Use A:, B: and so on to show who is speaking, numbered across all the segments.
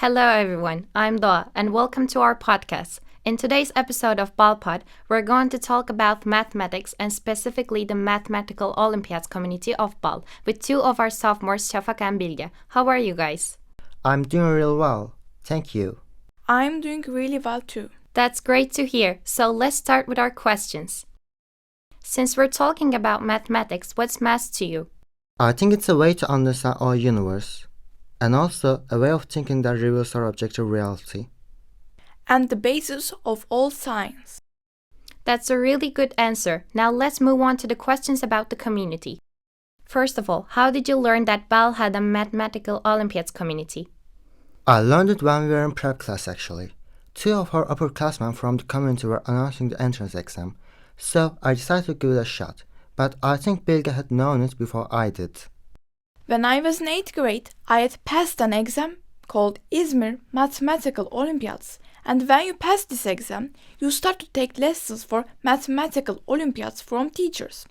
A: Hello everyone, I'm Doğa and welcome to our podcast. In today's episode of Balpod, we're going to talk about mathematics and specifically the Mathematical Olympiads community of Bal with two of our sophomores, Şafak and Bilge. How are you guys?
B: I'm doing real well, thank you.
C: I'm doing really well too.
A: That's great to hear, so let's start with our questions. Since we're talking about mathematics, what's math to you?
B: I think it's a way to understand our universe, and also a way of thinking that reveals our objective reality.
C: And the basis of all science.
A: That's a really good answer. Now let's move on to the questions about the community. First of all, how did you learn that Bal had a Mathematical Olympiads community?
B: I learned it when we were in prep class actually. Two of our upperclassmen from the community were announcing the entrance exam, so I decided to give it a shot, but I think Bilge had known it before I did.
C: When I was in 8th grade, I had passed an exam called İzmir Mathematical Olympiads, and when you pass this exam, you start to take lessons for Mathematical Olympiads from teachers.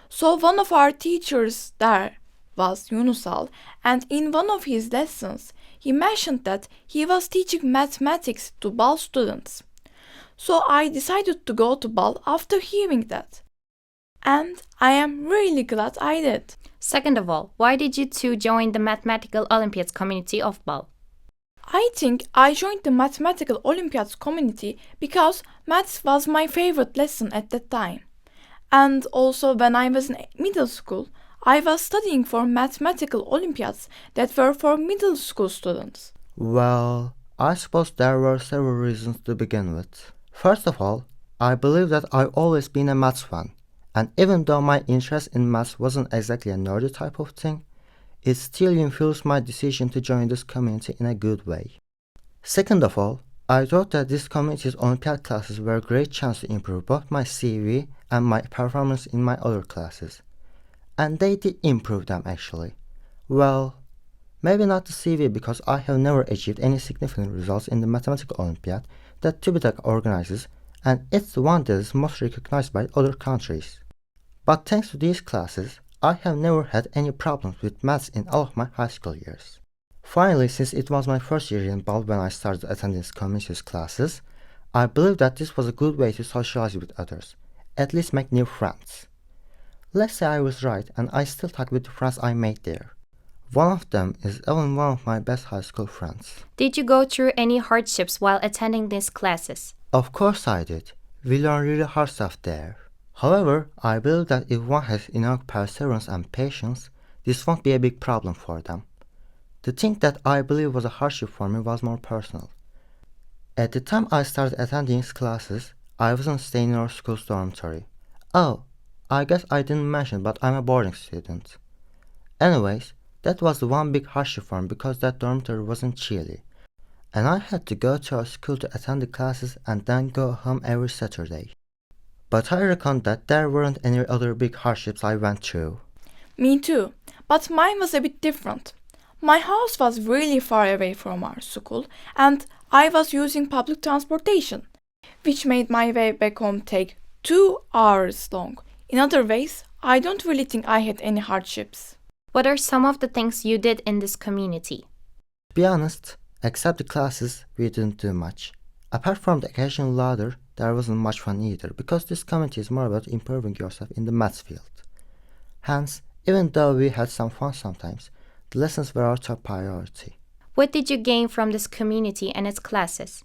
C: So one of our teachers there was Yunusal, and in one of his lessons, he mentioned that he was teaching mathematics to Bal students. So I decided to go to Bal after hearing that. And I am really glad I did.
A: Second of all, why did you two join the Mathematical Olympiads community of Bal?
C: I think I joined the Mathematical Olympiads community because maths was my favorite lesson at that time. And also when I was in middle school, I was studying for Mathematical Olympiads that were for middle school students.
B: Well, I suppose there were several reasons to begin with. First of all, I believe that I've always been a maths fan, and even though my interest in maths wasn't exactly a nerdy type of thing, it still influenced my decision to join this community in a good way. Second of all, I thought that this community's Olympiad classes were a great chance to improve both my CV and my performance in my other classes. And they did improve them actually. Well, maybe not the CV because I have never achieved any significant results in the Mathematical Olympiad that TÜBİTAK organizes, and it's the one that is most recognized by other countries. But thanks to these classes, I have never had any problems with maths in all of my high school years. Finally, since it was my first year in Bal when I started attending this community's classes, I believe that this was a good way to socialize with others, at least make new friends. Let's say I was right and I still talk with the friends I made there. One of them is even one of my best high school friends.
A: Did you go through any hardships while attending these classes?
B: Of course I did. We learned really hard stuff there. However, I believe that if one has enough perseverance and patience, this won't be a big problem for them. The thing that I believe was a hardship for me was more personal. At the time I started attending these classes, I wasn't staying in our school's dormitory. Oh, I guess I didn't mention, but I'm a boarding student. Anyways, that was the one big hardship for me because that dormitory wasn't chilly, and I had to go to our school to attend the classes and then go home every Saturday. But I reckon that there weren't any other big hardships I went through.
C: Me too, but mine was a bit different. My house was really far away from our school and I was using public transportation, which made my way back home take 2 hours long. In other ways, I don't really think I had any hardships.
A: What are some of the things you did in this community?
B: To be honest, except the classes, we didn't do much. Apart from the occasional ladder, there wasn't much fun either, because this community is more about improving yourself in the maths field. Hence, even though we had some fun sometimes, the lessons were our top priority.
A: What did you gain from this community and its classes?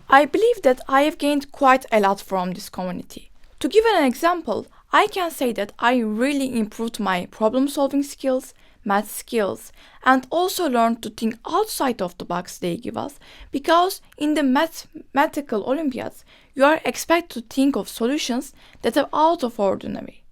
C: I believe that I have gained quite a lot from this community. To give an example, I can say that I really improved my problem-solving skills, math skills, and also learned to think outside of the box they give us, because in the Mathematical Olympiads, you are expected to think of solutions that are out of ordinary.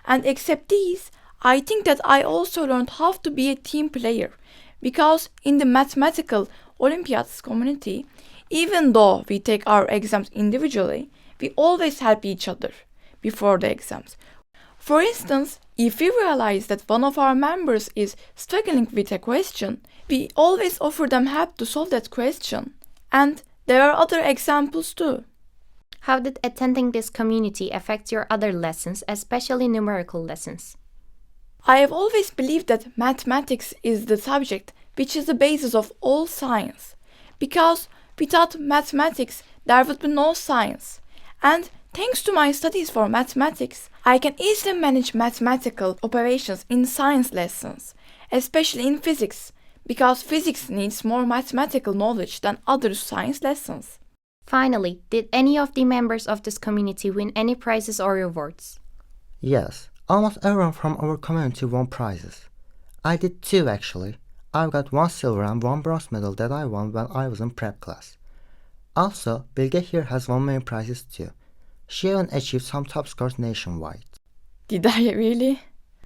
C: And except these, I think that I also learned how to be a team player, because in the Mathematical Olympiads community, even though we take our exams individually, we always help each other before the exams. For instance, if we realize that one of our members is struggling with a question, we always offer them help to solve that question. And there are other examples too.
A: How did attending this community affect your other lessons, especially numerical lessons?
C: I have always believed that mathematics is the subject which is the basis of all science, because without mathematics there would be no science. And thanks to my studies for mathematics, I can easily manage mathematical operations in science lessons, especially in physics, because physics needs more mathematical knowledge than other science lessons.
A: Finally, did any of the members of this community win any prizes or awards?
B: Yes, almost everyone from our community won prizes. I did too actually. I've got 1 silver and 1 bronze medal that I won when I was in prep class. Also, Bilge here has won many prizes too. She even achieved some top scores nationwide.
C: Did I really?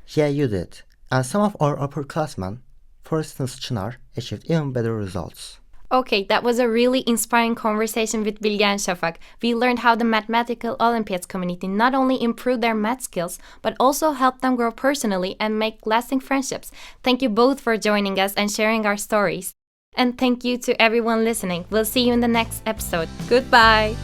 B: Yeah, you did. And some of our upperclassmen, for instance Çınar, achieved even better results.
A: Okay, that was a really inspiring conversation with Bilge and Şafak. We learned how the Mathematical Olympiads community not only improved their math skills, but also helped them grow personally and make lasting friendships. Thank you both for joining us and sharing our stories. And thank you to everyone listening. We'll see you in the next episode. Goodbye!